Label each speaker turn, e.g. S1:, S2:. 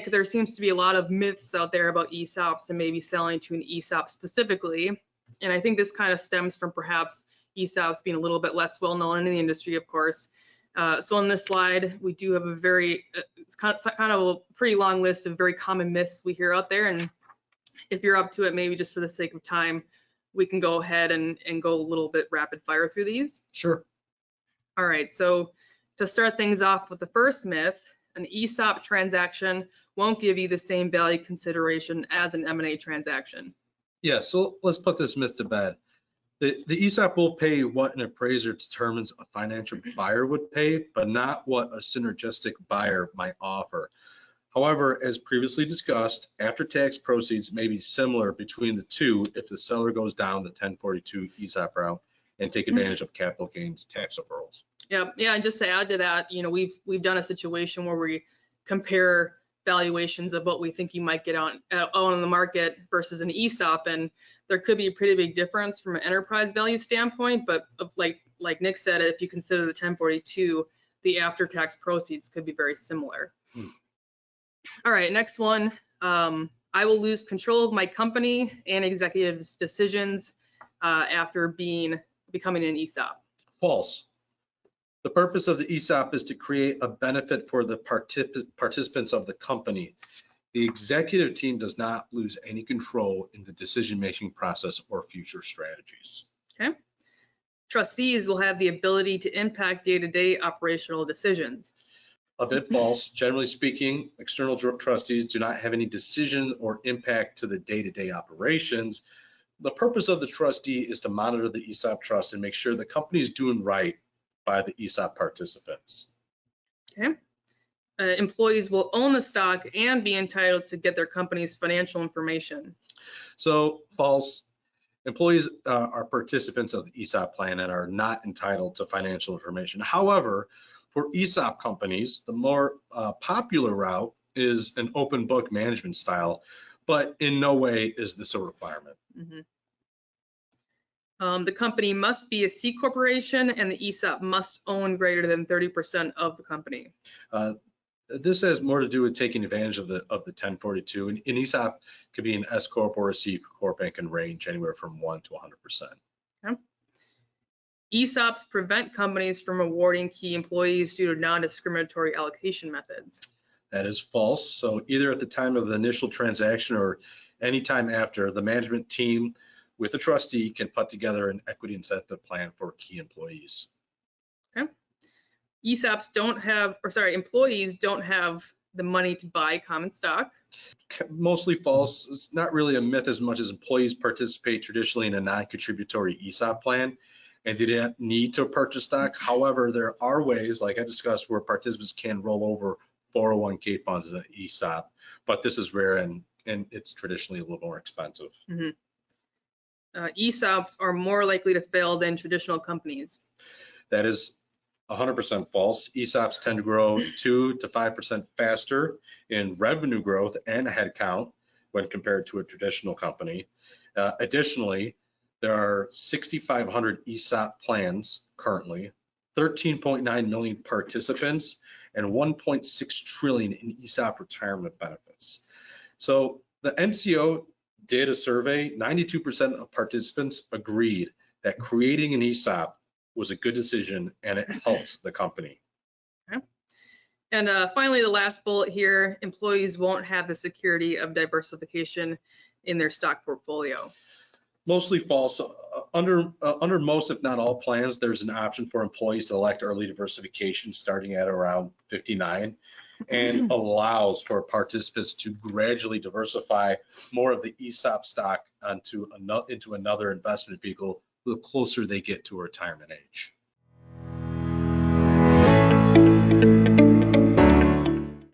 S1: Nick, there seems to be a lot of myths out there about ESOPs and maybe selling to an ESOP specifically. And I think this kind of stems from perhaps ESOPs being a little bit less well known in the industry, of course. So on this slide, we do have a very, it's kind of a pretty long list of very common myths we hear out there. And if you're up to it, maybe just for the sake of time, we can go ahead and go a little bit rapid fire through these.
S2: Sure.
S1: All right, so to start things off with the first myth, an ESOP transaction won't give you the same value consideration as an M&A transaction.
S2: Yeah, so let's put this myth to bed. The ESOP will pay what an appraiser determines a financial buyer would pay, but not what a synergistic buyer might offer. However, as previously discussed, after-tax proceeds may be similar between the two if the seller goes down the 1042 ESOP route and take advantage of capital gains tax deferrals.
S1: Yeah, and just to add to that, we've done a situation where we compare valuations of what we think you might get on the market versus an ESOP, and there could be a pretty big difference from an enterprise value standpoint, but like Nick said, if you consider the 1042, the after-tax proceeds could be very similar. All right, next one. I will lose control of my company and executives' decisions after becoming an ESOP.
S2: False. The purpose of the ESOP is to create a benefit for the participants of the company. The executive team does not lose any control in the decision-making process or future strategies.
S1: Okay. Trustees will have the ability to impact day-to-day operational decisions.
S2: A bit false. Generally speaking, external trustees do not have any decision or impact to the day-to-day operations. The purpose of the trustee is to monitor the ESOP trust and make sure the company is doing right by the ESOP participants.
S1: Okay. Employees will own the stock and be entitled to get their company's financial information.
S2: So false. Employees are participants of the ESOP plan and are not entitled to financial information. However, for ESOP companies, the more popular route is an open book management style, but in no way is this a requirement.
S1: Mm-hmm. The company must be a C corporation and the ESOP must own greater than 30% of the company.
S2: This has more to do with taking advantage of the 1042. An ESOP could be an S corp or a C corp and can range anywhere from 1 to 100%.
S1: Okay. ESOPs prevent companies from awarding key employees due to non-discriminatory allocation methods.
S2: That is false. So either at the time of the initial transaction or any time after, the management team with a trustee can put together an equity incentive plan for key employees.
S1: Okay. Employees don't have the money to buy common stock.
S2: Mostly false. It's not really a myth as much as employees participate traditionally in a non-contributory ESOP plan and they didn't need to purchase stock. However, there are ways, like I discussed, where participants can roll over 401k funds as an ESOP, but this is rare and it's traditionally a little more expensive.
S1: Mm-hmm. ESOPs are more likely to fail than traditional companies.
S2: That is 100% false. ESOPs tend to grow 2 to 5% faster in revenue growth and headcount when compared to a traditional company. Additionally, there are 6,500 ESOP plans currently, 13.9 million participants, and 1.6 trillion in ESOP retirement benefits. So the NCO did a survey. 92% of participants agreed that creating an ESOP was a good decision and it helped the company.
S1: Okay. And finally, the last bullet here, employees won't have the security of diversification in their stock portfolio.
S2: Mostly false. Under most, if not all plans, there's an option for employees to elect early diversification starting at around 59 and allows for participants to gradually diversify more of the ESOP stock into another investment vehicle the closer they get to retirement age.